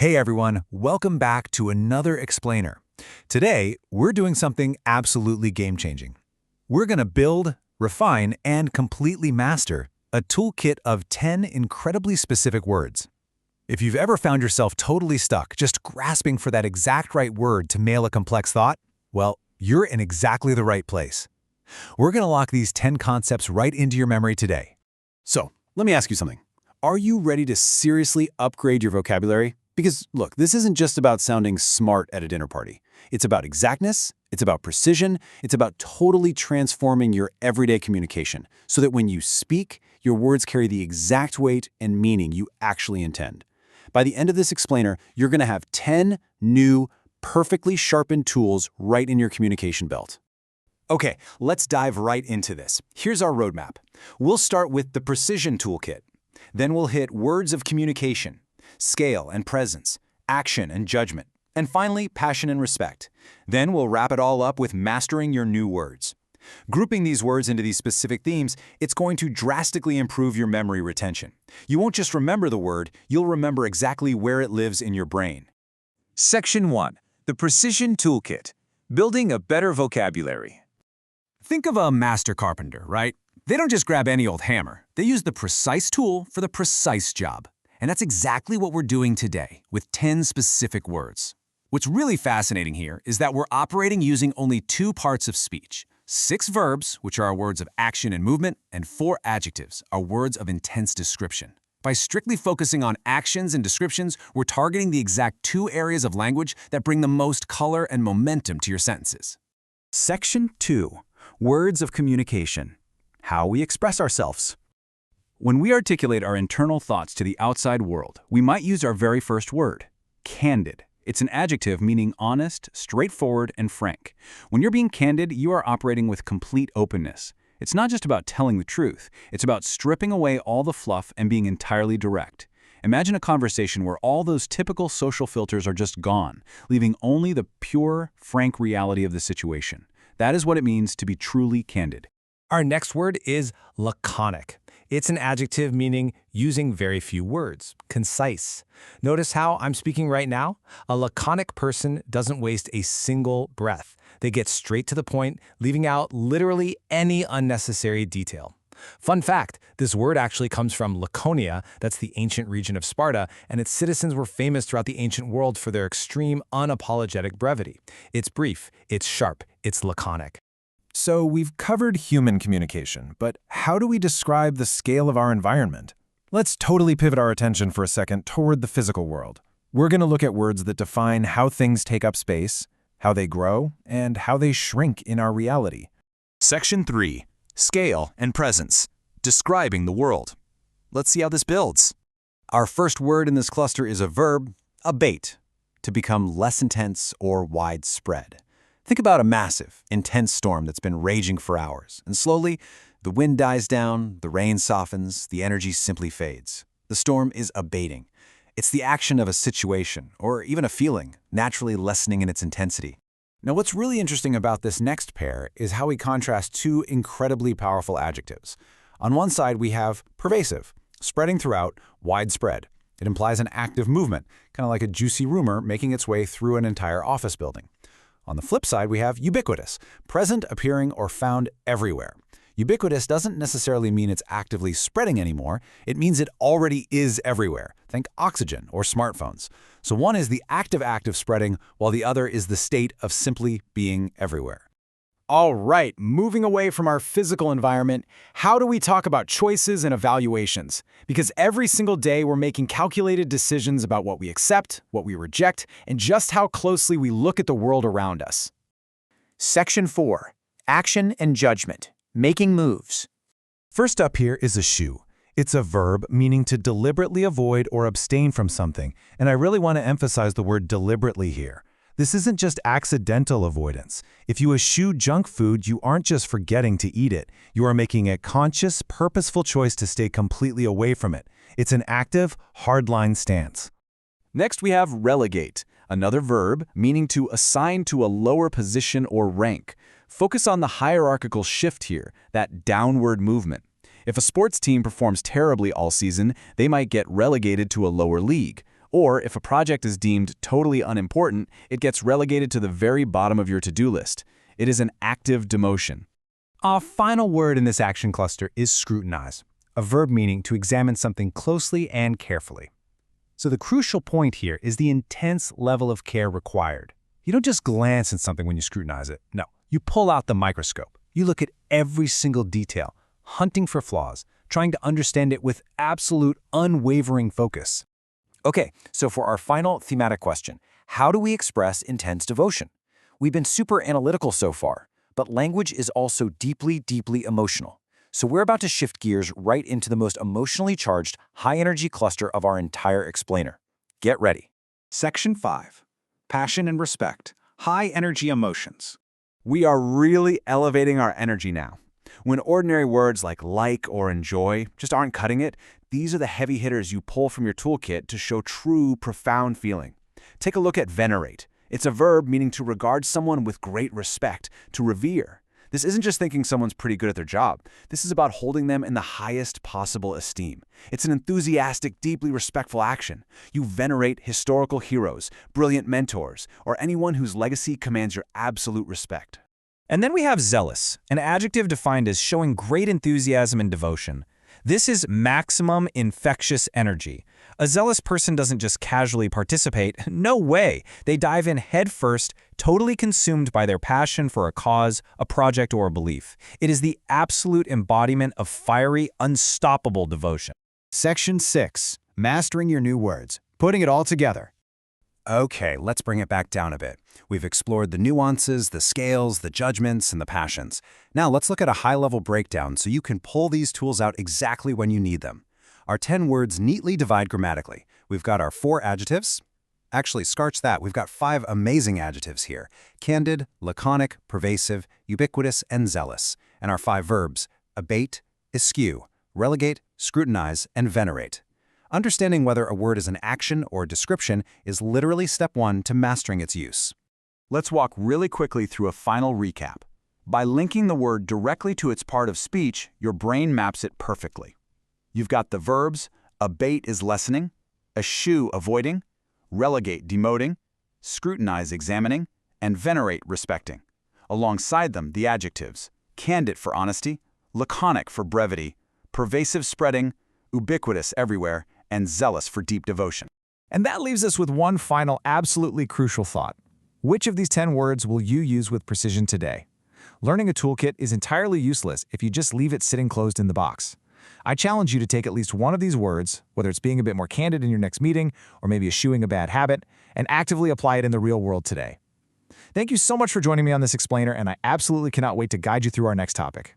Hey everyone, welcome back to another explainer. Today, we're doing something absolutely game-changing. We're going to build, refine, and completely master a toolkit of 10 incredibly specific words. If you've ever found yourself totally stuck, just grasping for that exact right word to nail a complex thought, well, you're in exactly the right place. We're going to lock these 10 concepts right into your memory today. So, let me ask you something. Are you ready to seriously upgrade your vocabulary? Because, look, this isn't just about sounding smart at a dinner party. It's about exactness, it's about precision, it's about totally transforming your everyday communication so that when you speak, your words carry the exact weight and meaning you actually intend. By the end of this explainer, you're going to have 10 new, perfectly sharpened tools right in your communication belt. Okay, let's dive right into this. Here's our roadmap. We'll start with the Precision Toolkit. Then we'll hit words of communication, scale and presence, action and judgment, and finally, passion and respect. Then we'll wrap it all up with mastering your new words. Grouping these words into these specific themes, it's going to drastically improve your memory retention. You won't just remember the word, you'll remember exactly where it lives in your brain. Section 1. The Precision Toolkit. Building a better vocabulary. Think of a master carpenter, right? They don't just grab any old hammer. They use the precise tool for the precise job. And that's exactly what we're doing today, with 10 specific words. What's really fascinating here is that we're operating using only 2 parts of speech. 6 verbs, which are our words of action and movement, and 4 adjectives, our words of intense description. By strictly focusing on actions and descriptions, we're targeting the exact 2 areas of language that bring the most color and momentum to your sentences. Section 2. Words of communication. How we express ourselves. When we articulate our internal thoughts to the outside world, we might use our very first word, candid. It's an adjective meaning honest, straightforward, and frank. When you're being candid, you are operating with complete openness. It's not just about telling the truth. It's about stripping away all the fluff and being entirely direct. Imagine a conversation where all those typical social filters are just gone, leaving only the pure, frank reality of the situation. That is what it means to be truly candid. Our next word is laconic. It's an adjective meaning using very few words, concise. Notice how I'm speaking right now? A laconic person doesn't waste a single breath. They get straight to the point, leaving out literally any unnecessary detail. Fun fact, this word actually comes from Laconia, that's the ancient region of Sparta, and its citizens were famous throughout the ancient world for their extreme, unapologetic brevity. It's brief, it's sharp, it's laconic. So we've covered human communication, but how do we describe the scale of our environment? Let's totally pivot our attention for a second toward the physical world. We're going to look at words that define how things take up space, how they grow, and how they shrink in our reality. Section 3. Scale and presence. Describing the world. Let's see how this builds. Our first word in this cluster is a verb, abate, to become less intense or widespread. Think about a massive, intense storm that's been raging for hours, and slowly, the wind dies down, the rain softens, the energy simply fades. The storm is abating. It's the action of a situation, or even a feeling, naturally lessening in its intensity. Now, what's really interesting about this next pair is how we contrast 2 incredibly powerful adjectives. On one side, we have pervasive, spreading throughout, widespread. It implies an active movement, kind of like a juicy rumor making its way through an entire office building. On the flip side, we have ubiquitous, present, appearing, or found everywhere. Ubiquitous doesn't necessarily mean it's actively spreading anymore. It means it already is everywhere. Think oxygen or smartphones. So one is the active spreading, while the other is the state of simply being everywhere. All right, moving away from our physical environment, how do we talk about choices and evaluations? Because every single day we're making calculated decisions about what we accept, what we reject, and just how closely we look at the world around us. Section 4. Action and judgment. Making moves. First up here is eschew. It's a verb meaning to deliberately avoid or abstain from something, and I really want to emphasize the word deliberately here. This isn't just accidental avoidance. If you eschew junk food, you aren't just forgetting to eat it. You are making a conscious, purposeful choice to stay completely away from it. It's an active, hardline stance. Next, we have relegate, another verb meaning to assign to a lower position or rank. Focus on the hierarchical shift here, that downward movement. If a sports team performs terribly all season, they might get relegated to a lower league. Or if a project is deemed totally unimportant, it gets relegated to the very bottom of your to-do list. It is an active demotion. Our final word in this action cluster is scrutinize, a verb meaning to examine something closely and carefully. So the crucial point here is the intense level of care required. You don't just glance at something when you scrutinize it. No, you pull out the microscope. You look at every single detail, hunting for flaws, trying to understand it with absolute unwavering focus. Okay, so for our final thematic question, how do we express intense devotion? We've been super analytical so far, but language is also deeply, deeply emotional. So we're about to shift gears right into the most emotionally charged, high-energy cluster of our entire explainer. Get ready. Section 5. Passion and respect. High-energy emotions. We are really elevating our energy now. When ordinary words like or enjoy just aren't cutting it, these are the heavy hitters you pull from your toolkit to show true, profound feeling. Take a look at venerate. It's a verb meaning to regard someone with great respect, to revere. This isn't just thinking someone's pretty good at their job. This is about holding them in the highest possible esteem. It's an enthusiastic, deeply respectful action. You venerate historical heroes, brilliant mentors, or anyone whose legacy commands your absolute respect. And then we have zealous, an adjective defined as showing great enthusiasm and devotion. This is maximum infectious energy. A zealous person doesn't just casually participate. No way. They dive in headfirst, totally consumed by their passion for a cause, a project, or a belief. It is the absolute embodiment of fiery, unstoppable devotion. Section 6. Mastering your new words. Putting it all together. Okay, let's bring it back down a bit. We've explored the nuances, the scales, the judgments, and the passions. Now let's look at a high-level breakdown so you can pull these tools out exactly when you need them. Our 10 words neatly divide grammatically. We've got our 4 adjectives. Actually, scratch that. We've got 5 amazing adjectives here: candid, laconic, pervasive, ubiquitous, and zealous. And our 5 verbs: abate, eschew, relegate, scrutinize, and venerate. Understanding whether a word is an action or a description is literally step 1 to mastering its use. Let's walk really quickly through a final recap. By linking the word directly to its part of speech, your brain maps it perfectly. You've got the verbs: abate is lessening, eschew avoiding, relegate demoting, scrutinize examining, and venerate respecting. Alongside them, the adjectives: candid for honesty, laconic for brevity, pervasive spreading, ubiquitous everywhere, and zealous for deep devotion. And that leaves us with one final absolutely crucial thought. Which of these 10 words will you use with precision today? Learning a toolkit is entirely useless if you just leave it sitting closed in the box. I challenge you to take at least one of these words, whether it's being a bit more candid in your next meeting or maybe eschewing a bad habit, and actively apply it in the real world today. Thank you so much for joining me on this explainer, and I absolutely cannot wait to guide you through our next topic.